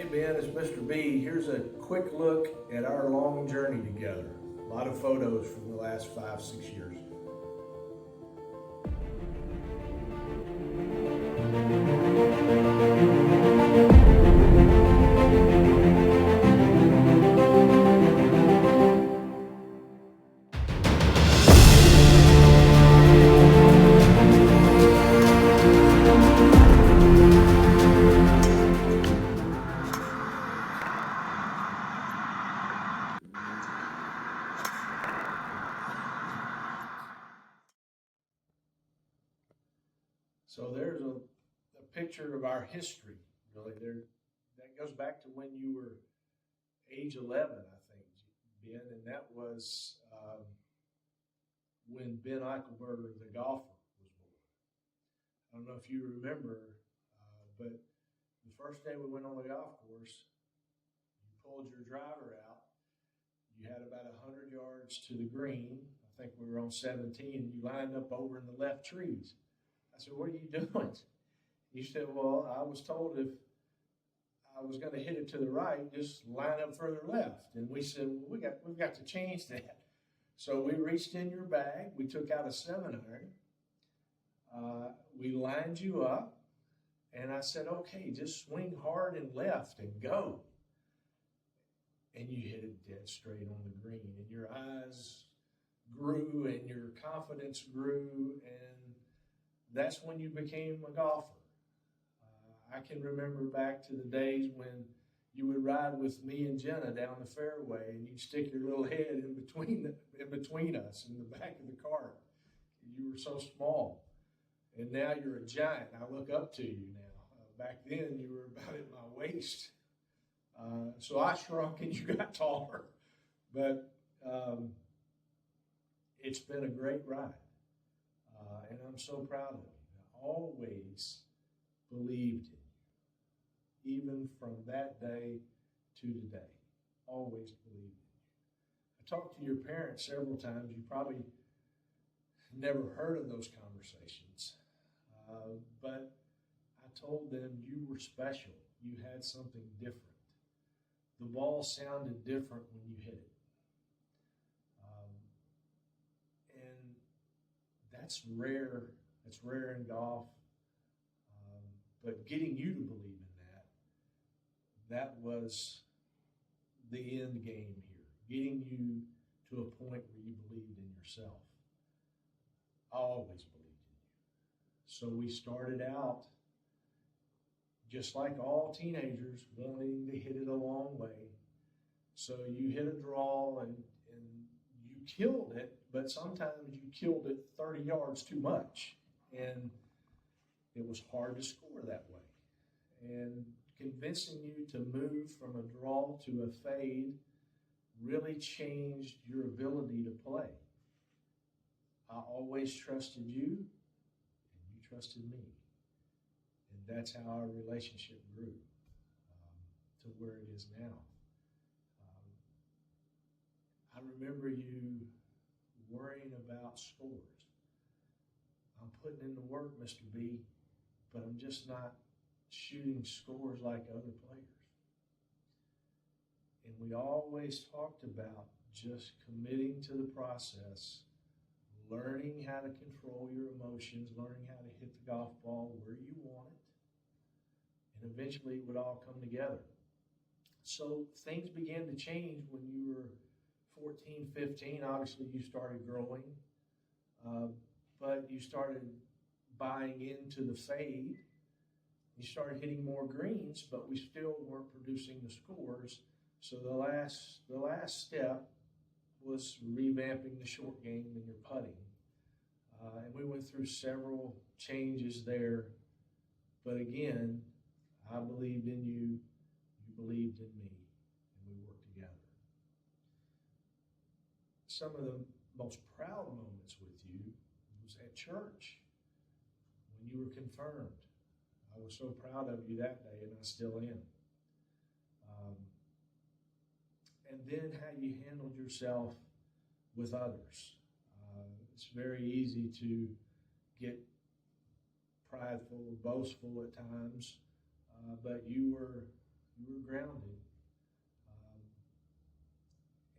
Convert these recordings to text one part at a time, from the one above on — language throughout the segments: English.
Hey Ben, it's Mr. B. Here's a quick look at our long journey together. A lot of photos from the last 5-6 years. So there's a picture of our history, really. That goes back to when you were age 11, I think, Ben, and that was when Ben Eichelberger, the golfer, was born. I don't know if you remember, but the first day we went on the golf course, you pulled your driver out. You had about 100 yards to the green. I think we were on 17, and you lined up over in the left trees. I said, "What are you doing?" You said, "Well, I was told if I was going to hit it to the right, just line up further left." And we said, "Well, we've got to change that." So we reached in your bag. We took out a 7-iron. We lined you up. And I said, "Okay, just swing hard and left and go." And you hit it dead straight on the green. And your eyes grew and your confidence grew. And that's when you became a golfer. I can remember back to the days when you would ride with me and Jenna down the fairway, and you'd stick your little head in between us in the back of the cart. You were so small, and now you're a giant. I look up to you now. Back then, you were about at my waist. So I shrunk and you got taller. But it's been a great ride. And I'm so proud of you. I always believed in you, even from that day to today. Always believed in you. I talked to your parents several times. You probably never heard of those conversations, but I told them you were special. You had something different. The ball sounded different when you hit it. And that's rare. It's rare in golf. But getting you to believe in that was the end game here. Getting you to a point where you believed in yourself. I always believed in you. So we started out just like all teenagers, wanting to hit it a long way. So you hit a draw and you killed it, but sometimes you killed it 30 yards too much. And it was hard to score that way. And convincing you to move from a draw to a fade really changed your ability to play. I always trusted you, and you trusted me. And that's how our relationship grew to where it is now. I remember you worrying about scores. "I'm putting in the work, Mr. B, but I'm just not shooting scores like other players." And we always talked about just committing to the process, learning how to control your emotions, learning how to hit the golf ball where you want it, and eventually it would all come together. So things began to change when you were 14, 15. Obviously, you started growing, but you started buying into the fade. You started hitting more greens, but we still weren't producing the scores. So the last step was revamping the short game and your putting. And we went through several changes there. But again, I believed in you, you believed in me, and we worked together. Some of the most proud moments with you was at church when you were confirmed. I was so proud of you that day, and I still am. And then how you handled yourself with others. It's very easy to get prideful or boastful at times, but you You were grounded. Um,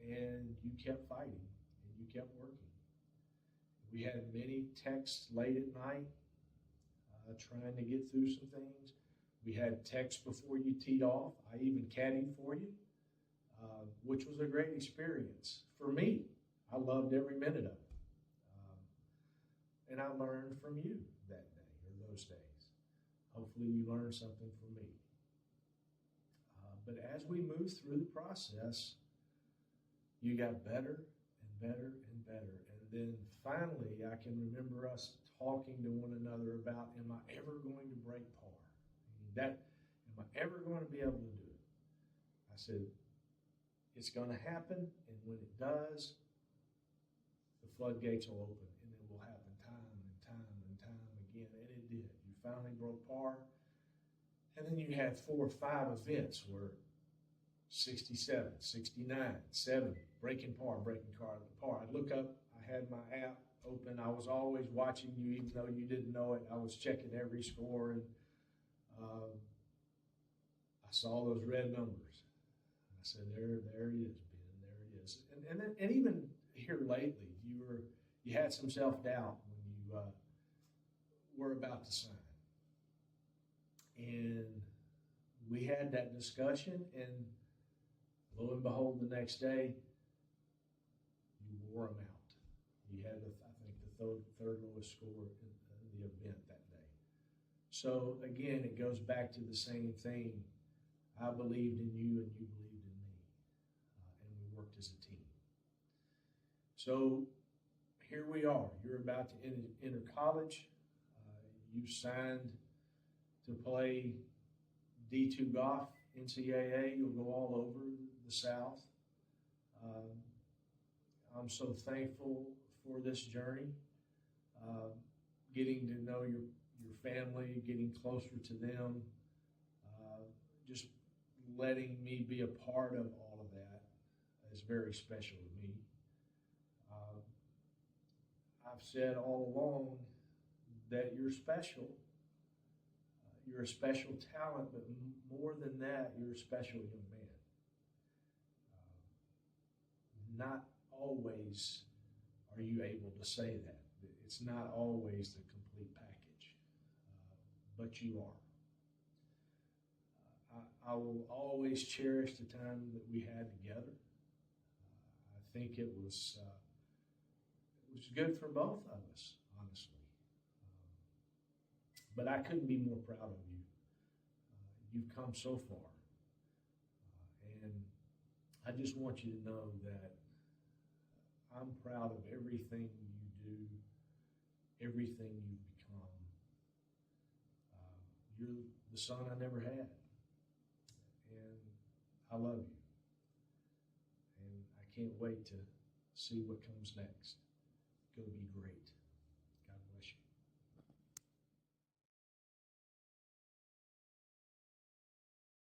and you kept fighting, and you kept working. We had many texts late at night trying to get through some things. We had texts before you teed off. I even caddied for you, which was a great experience for me. I loved every minute of it. And I learned from you that day or those days. Hopefully you learned something from me. But as we moved through the process, you got better and better and better. And then finally, I can remember us talking to one another about, am I ever going to break par? Am I ever going to be able to do it? I said, it's going to happen, and when it does, the floodgates will open, and it will happen time and time and time again, and it did. You finally broke par, and then you had 4 or 5 events where 67, 69, 70, breaking par. I'd look up, I had my app open. I was always watching you, even though you didn't know it. I was checking every score, and I saw those red numbers. I said, there it is, Ben, there it is. And even here lately, you had some self-doubt when you were about to sign. And we had that discussion, and lo and behold, the next day, you wore them out. You had, I think, the third lowest score in the event that day. So, again, it goes back to the same thing. I believed in you, and you believed in me. And we worked as a team. So, here we are. You're about to enter college. You signed to play D2 golf, NCAA. You'll go all over the South. I'm so thankful for this journey, getting to know your family, getting closer to them, just letting me be a part of all of that is very special to me. I've said all along that you're special. You're a special talent, but more than that, you're a special young man. Not always are you able to say that. It's not always the complete package, but you are. I will always cherish the time that we had together. I think it was good for both of us, honestly. But I couldn't be more proud of you. You've come so far. And I just want you to know that I'm proud of everything you do, everything you've become. You're the son I never had. And I love you. And I can't wait to see what comes next. It's going to be great.